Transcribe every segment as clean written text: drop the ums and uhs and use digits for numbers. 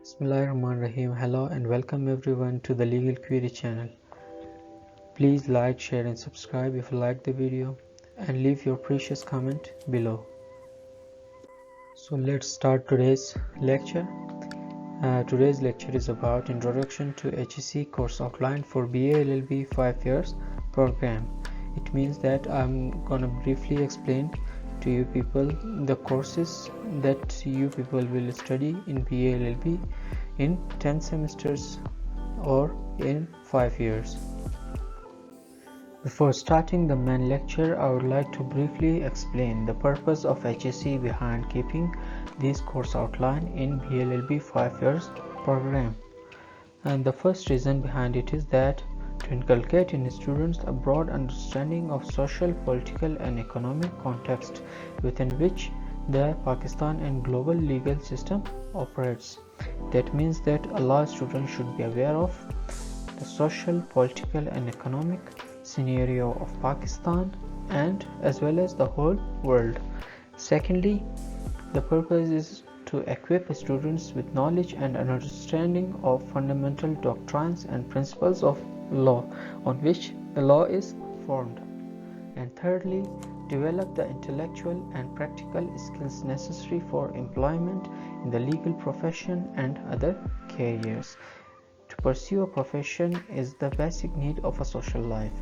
Bismillahirrahmanirrahim. Hello and welcome everyone to the Legal Query channel. Please like, share and subscribe if you like the video and leave your precious comment below. So let's start today's lecture. Today's lecture is about Introduction to HEC course outline for B.A LLB 5 years program. It means that I'm gonna briefly explain to you people the courses that you people will study in B.A LLB in 10 semesters or in 5 years. Before starting the main lecture, I would like to briefly explain the purpose of HEC behind keeping this course outline in B.A LLB 5 years program. And the first reason behind it is that to inculcate in students a broad understanding of social, political and economic context within which the Pakistan and global legal system operates. That means that a lot of students should be aware of the social, political and economic scenario of Pakistan and as well as the whole world. Secondly, the purpose is to equip students with knowledge and understanding of fundamental doctrines and principles of law on which the law is formed. And thirdly, develop the intellectual and practical skills necessary for employment in the legal profession and other careers. To pursue a profession is the basic need of a social life.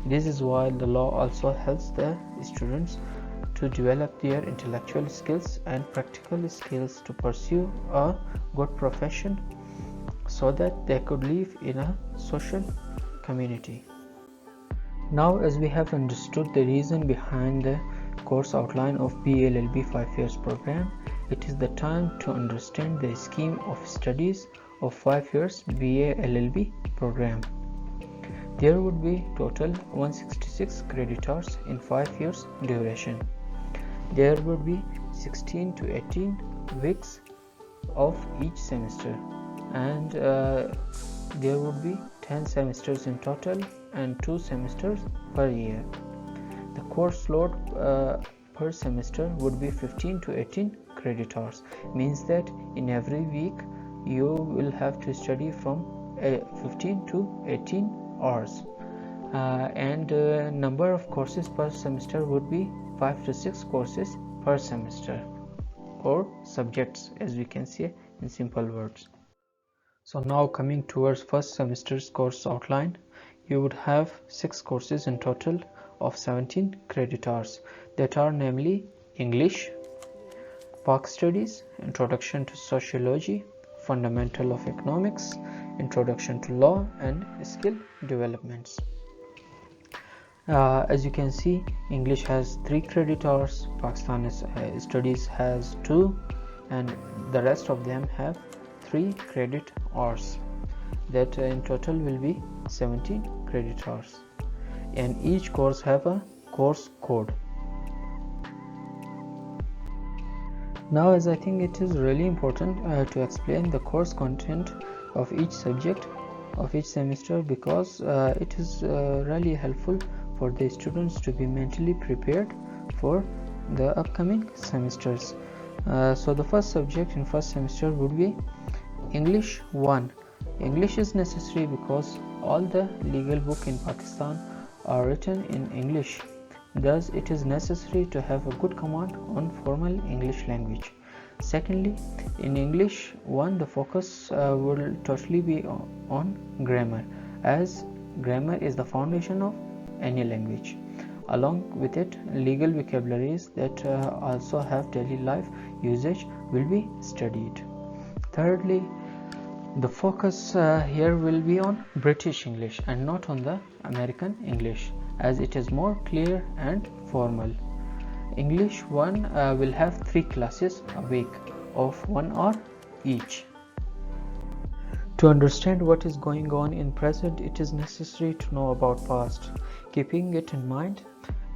This is why the law also helps the students to develop their intellectual skills and practical skills to pursue a good profession so that they could live in a social community. Now, as we have understood the reason behind the course outline of B.A LLB 5 years program, it is the time to understand the scheme of studies of 5 years B.A LLB program. There would be total 166 credit hours in 5 years duration. There would be 16 to 18 weeks of each semester, and there would be 10 semesters in total and 2 semesters per year. The course load per semester would be 15 to 18 credit hours. Means that in every week you will have to study from 15 to 18 hours, and number of courses per semester would be 5 to 6 courses per semester, or subjects, as we can say in simple words. So now coming towards first semester's course outline, you would have 6 courses in total of 17 credit hours, that are namely English, Pak Studies, Introduction to Sociology, Fundamental of Economics, Introduction to Law and Skill Developments. As you can see, English has 3 credit hours, Pakistan Studies has 2, and the rest of them have 3 credit hours. That in total will be 17 credit hours, and each course have a course code. Now, as I think it is really important to explain the course content of each subject of each semester, because it is really helpful for the students to be mentally prepared for the upcoming semesters. So the first subject in first semester would be English 1. English is necessary because all the legal books in Pakistan are written in English. Thus, it is necessary to have a good command on formal English language. Secondly, in English 1, the focus will totally be on grammar, as grammar is the foundation of any language. Along with it, legal vocabularies that also have daily life usage will be studied. Thirdly, the focus here will be on British English and not on the American English, as it is more clear and formal. English 1 will have 3 classes a week of 1 hour each. To understand what is going on in present, it is necessary to know about past. Keeping it in mind,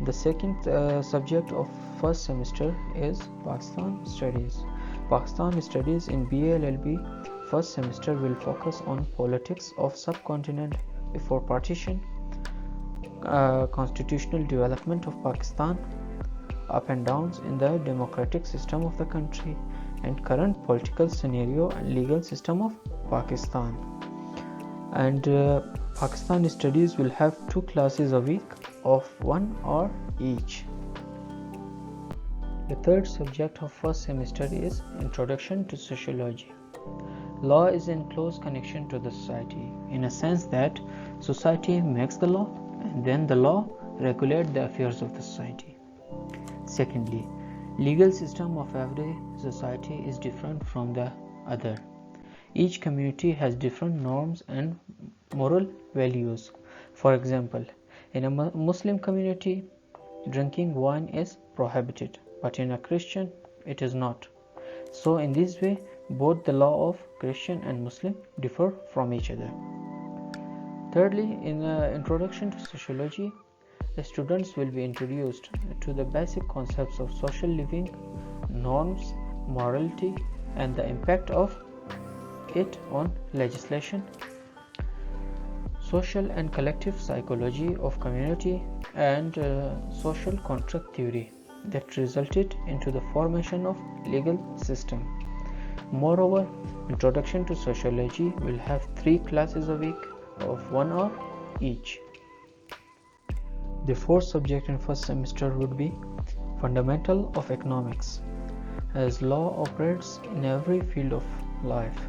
the second subject of first semester is Pakistan Studies. Pakistan Studies in B.A LLB first semester will focus on politics of subcontinent before partition, constitutional development of Pakistan, up and downs in the democratic system of the country, and current political scenario and legal system of Pakistan. And Pakistan studies will have 2 classes a week of 1 hour each. The third subject of first semester is Introduction to Sociology. Law is in close connection to the society, in a sense that society makes the law and then the law regulates the affairs of the society. Secondly, legal system of every society is different from the other. Each community has different norms and moral values. For example, in a Muslim community, drinking wine is prohibited, but in a Christian, it is not. So in this way, both the law of Christian and Muslim differ from each other. Thirdly, in the Introduction to Sociology, the students will be introduced to the basic concepts of social living, norms, morality, and the impact of it on legislation, social and collective psychology of community, and social contract theory that resulted into the formation of legal system. Moreover, Introduction to Sociology will have 3 classes a week of 1 hour each. The fourth subject in first semester would be Fundamental of Economics. As law operates in every field of life,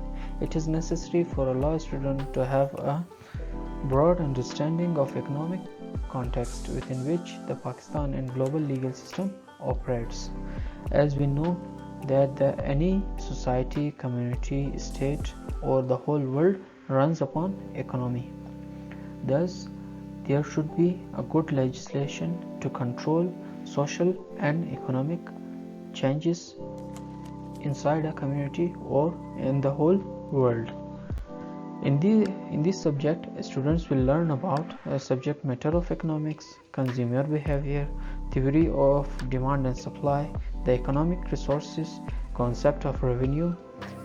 it is necessary for a law student to have a broad understanding of economic context within which the Pakistan and global legal system operates. As we know that any society, community, state, or the whole world runs upon economy. Thus, there should be a good legislation to control social and economic changes inside a community or in the whole world. In this subject, students will learn about subject matter of economics, consumer behavior, theory of demand and supply, the economic resources, concept of revenue,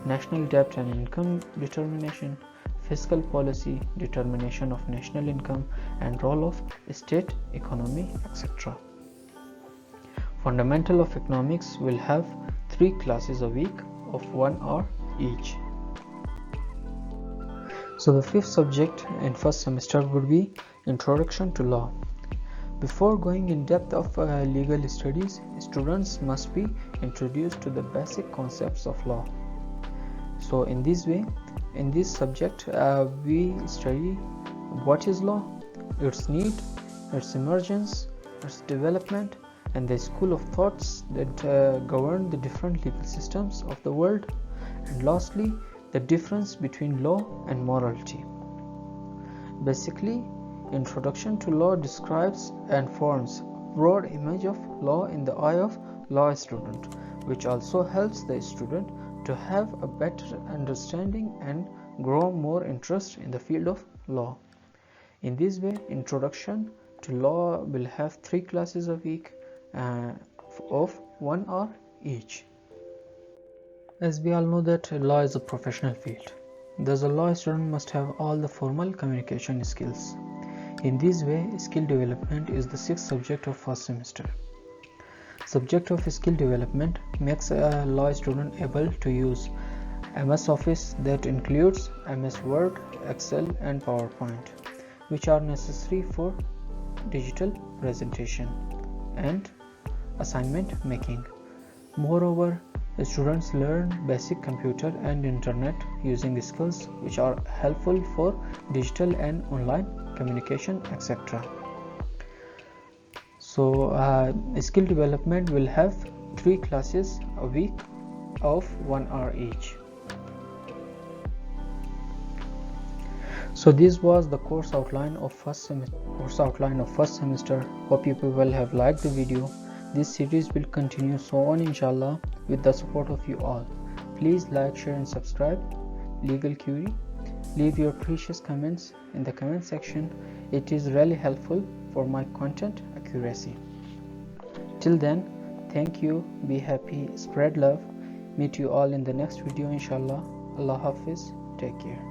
national debt and income determination, fiscal policy, determination of national income, and role of state economy, etc. Fundamental of Economics will have 3 classes a week of 1 hour each. So the fifth subject in first semester would be Introduction to Law. Before going in depth of legal studies, students must be introduced to the basic concepts of law. So in this way, in this subject, we study what is law, its need, its emergence, its development, and the school of thoughts that govern the different legal systems of the world, and lastly, the difference between law and morality. Basically, Introduction to Law describes and forms a broad image of law in the eye of law student, which also helps the student to have a better understanding and grow more interest in the field of law. In this way, Introduction to Law will have 3 classes a week of 1 hour each. As we all know that law is a professional field, thus a law student must have all the formal communication skills. In this way, skill development is the 6th subject of first semester. Subject of skill development makes a law student able to use MS Office, that includes MS Word, Excel and PowerPoint, which are necessary for digital presentation and assignment making. Moreover, the students learn basic computer and internet using skills which are helpful for digital and online communication, etc. So skill development will have 3 classes a week of 1 hour each. So this was the course outline of first semester. Hope you people have liked the video. This series will continue so on, inshallah, with the support of you all. Please like, share and subscribe. Legal Query. Leave your precious comments in the comment section. It is really helpful for my content accuracy. Till then, thank you, be happy, spread love. Meet you all in the next video, inshallah. Allah Hafiz. Take care.